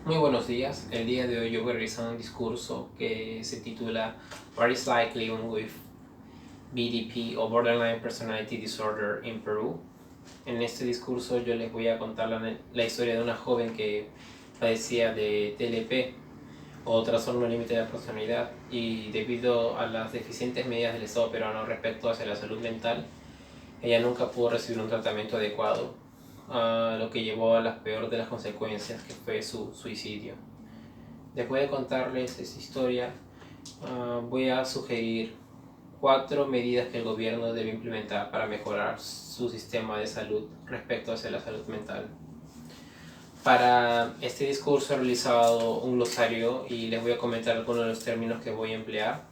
Muy buenos días. El día de hoy yo voy a realizar un discurso que se titula What is like living with BDP o Borderline Personality Disorder in Peru. En este discurso yo les voy a contar la historia de una joven que padecía de TLP o trastorno límite de la personalidad, y debido a las deficientes medidas del Estado peruano respecto hacia la salud mental, ella nunca pudo recibir un tratamiento adecuado, lo que llevó a la peor de las consecuencias, que fue su suicidio. Después de contarles esta historia, voy a sugerir 4 medidas que el gobierno debe implementar para mejorar su sistema de salud respecto hacia la salud mental. Para este discurso he realizado un glosario y les voy a comentar algunos de los términos que voy a emplear.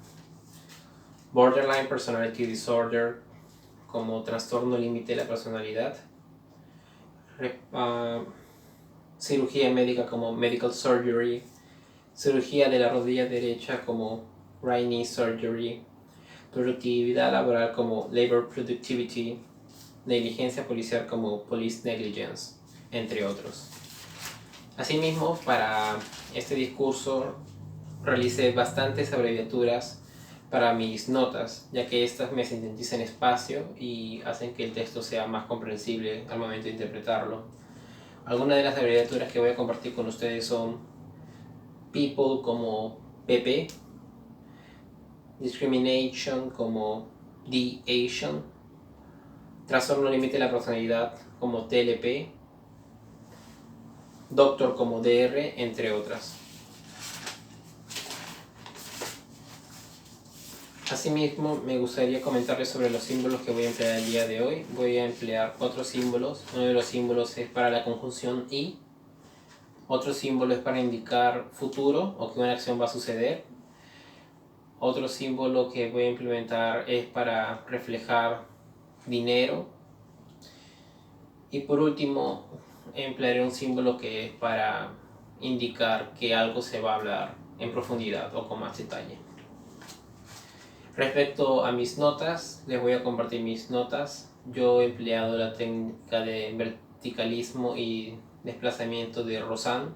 Borderline Personality Disorder como trastorno límite de la personalidad. Cirugía médica como medical surgery. Cirugía de la rodilla derecha como right knee surgery. Productividad laboral como labor productivity. Negligencia policial como police negligence, entre otros. Asimismo, para este discurso realicé bastantes abreviaturas para mis notas, ya que estas me sintetizan espacio y hacen que el texto sea más comprensible al momento de interpretarlo. Algunas de las abreviaturas que voy a compartir con ustedes son people como PP, discrimination como D-Asian, trastorno límite de la personalidad como TLP, doctor como DR, entre otras. Asimismo, me gustaría comentarles sobre los símbolos que voy a emplear el día de hoy. Voy a emplear 4 símbolos. Uno de los símbolos es para la conjunción y. Otro símbolo es para indicar futuro o que una acción va a suceder. Otro símbolo que voy a implementar es para reflejar dinero. Y por último, emplearé un símbolo que es para indicar que algo se va a hablar en profundidad o con más detalle. Respecto a mis notas, les voy a compartir mis notas. Yo he empleado la técnica de verticalismo y desplazamiento de Rosan,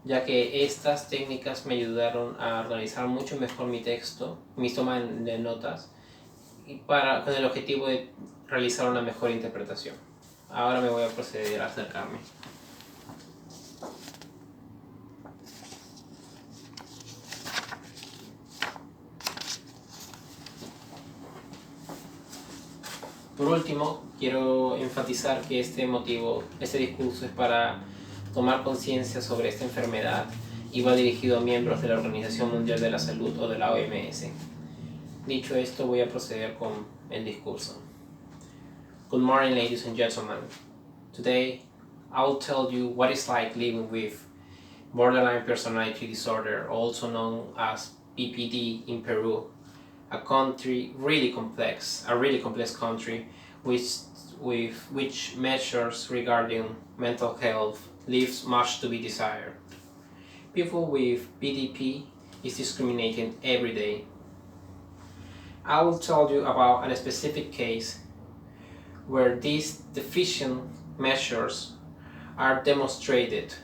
ya que estas técnicas me ayudaron a organizar mucho mejor mi texto, mis tomas de notas, y con el objetivo de realizar una mejor interpretación. Ahora me voy a proceder a acercarme. Por último, quiero enfatizar que este discurso es para tomar conciencia sobre esta enfermedad y va dirigido a miembros de la Organización Mundial de la Salud o de la OMS. Dicho esto, voy a proceder con el discurso. Good morning, ladies and gentlemen. Today, I will tell you what it's like living with borderline personality disorder, also known as BPD, in Peru, a really complex country which measures regarding mental health leaves much to be desired. People with BDP is discriminated every day. I will tell you about a specific case where these deficient measures are demonstrated.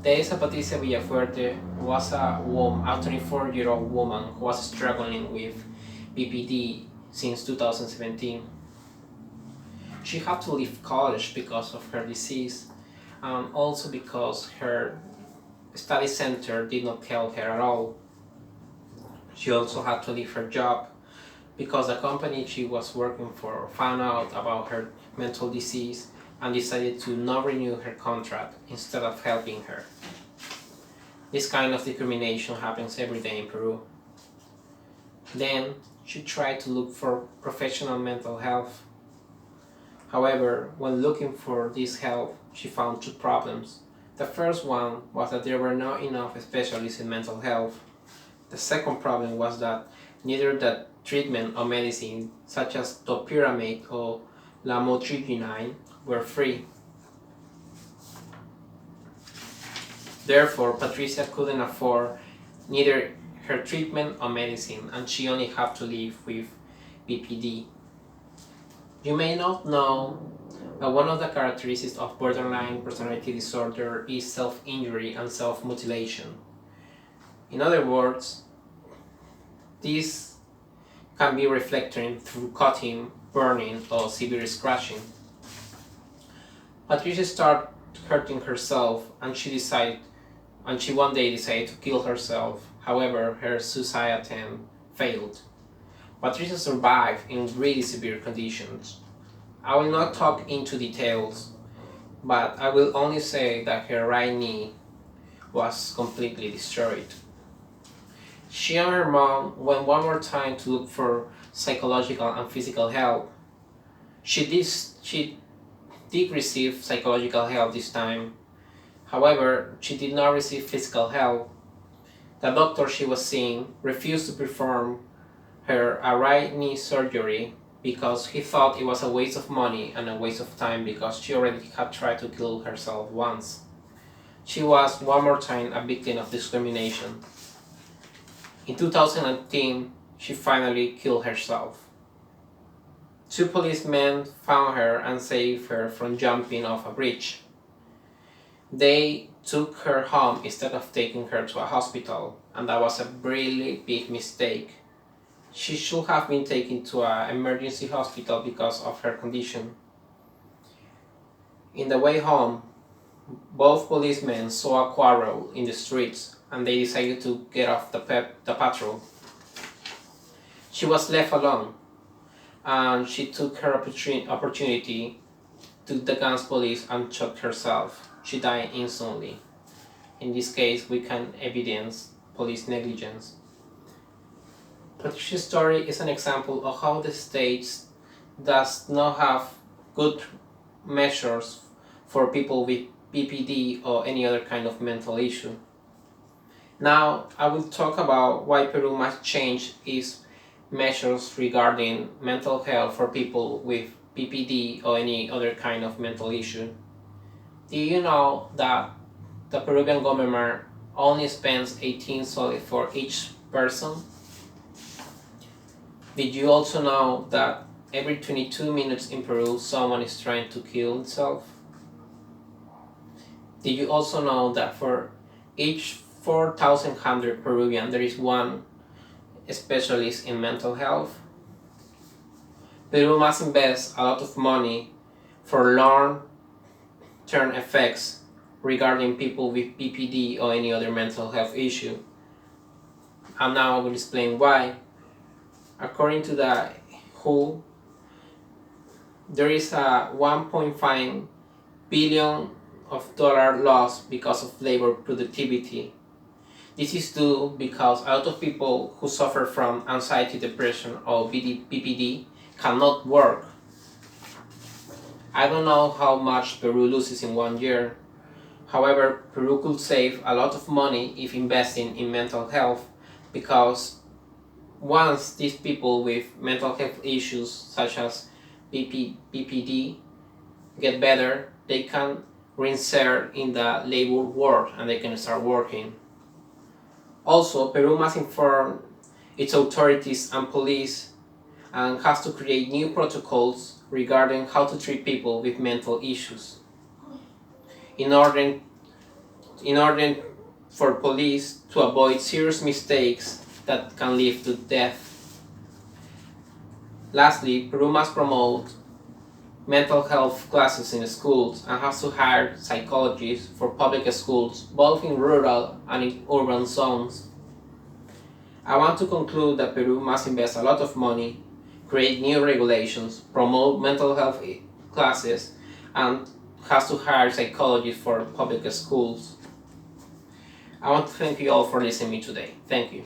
Teresa Patricia Villafuerte was a 24-year-old woman who was struggling with BPD since 2017. She had to leave college because of her disease, and also because her study center did not help her at all. She also had to leave her job because the company she was working for found out about her mental disease and decided to not renew her contract instead of helping her. This kind of discrimination happens every day in Peru. Then she tried to look for professional mental health. However, when looking for this help, she found 2 problems. The first one was that there were not enough specialists in mental health. The second problem was that neither the treatment or medicine, such as topiramate or lamotrigine, were free. Therefore, Patricia couldn't afford neither her treatment or medicine, and she only had to live with BPD. You may not know One of the characteristics of borderline personality disorder is self-injury and self-mutilation. In other words, this can be reflected through cutting, burning, or severe scratching. Patricia started hurting herself, and she one day decided to kill herself. However, her suicide attempt failed. Patricia survived in really severe conditions. I will not talk into details, but I will only say that her right knee was completely destroyed. She and her mom went one more time to look for psychological and physical help. She did receive psychological help this time. However, she did not receive physical help. The doctor she was seeing refused to perform her right knee surgery because he thought it was a waste of money and a waste of time because she already had tried to kill herself once. She was one more time a victim of discrimination. In 2018, she finally killed herself. 2 policemen found her and saved her from jumping off a bridge. They took her home instead of taking her to a hospital, and that was a really big mistake. She should have been taken to an emergency hospital because of her condition. In the way home, both policemen saw a quarrel in the streets and they decided to get off the patrol. She was left alone and she took her opportunity, took the gun's police and shot herself. She died instantly. In this case, we can evidence police negligence. Patricia's story is an example of how the state does not have good measures for people with BPD or any other kind of mental issue. Now, I will talk about why Peru must change its measures regarding mental health for people with BPD or any other kind of mental issue. Do you know that the Peruvian government only spends 18 soles for each person? Did you also know that every 22 minutes in Peru someone is trying to kill himself? Did you also know that for each 4,100 Peruvian there is one specialist in mental health? Peru must invest a lot of money for long-term effects regarding people with BPD or any other mental health issue. And now I will explain why. According to the WHO, there is a $1.5 billion loss because of labor productivity. This is due because a lot of people who suffer from anxiety, depression, or BPD cannot work. I don't know how much Peru loses in 1 year. However, Peru could save a lot of money if investing in mental health, because once these people with mental health issues such as BPD get better, they can reinsert in the labor world and they can start working. Also, Peru must inform its authorities and police and has to create new protocols regarding how to treat people with mental issues. In order for police to avoid serious mistakes that can lead to death. Lastly, Peru must promote mental health classes in schools and has to hire psychologists for public schools, both in rural and in urban zones. I want to conclude that Peru must invest a lot of money, create new regulations, promote mental health classes, and has to hire psychologists for public schools. I want to thank you all for listening to me today. Thank you.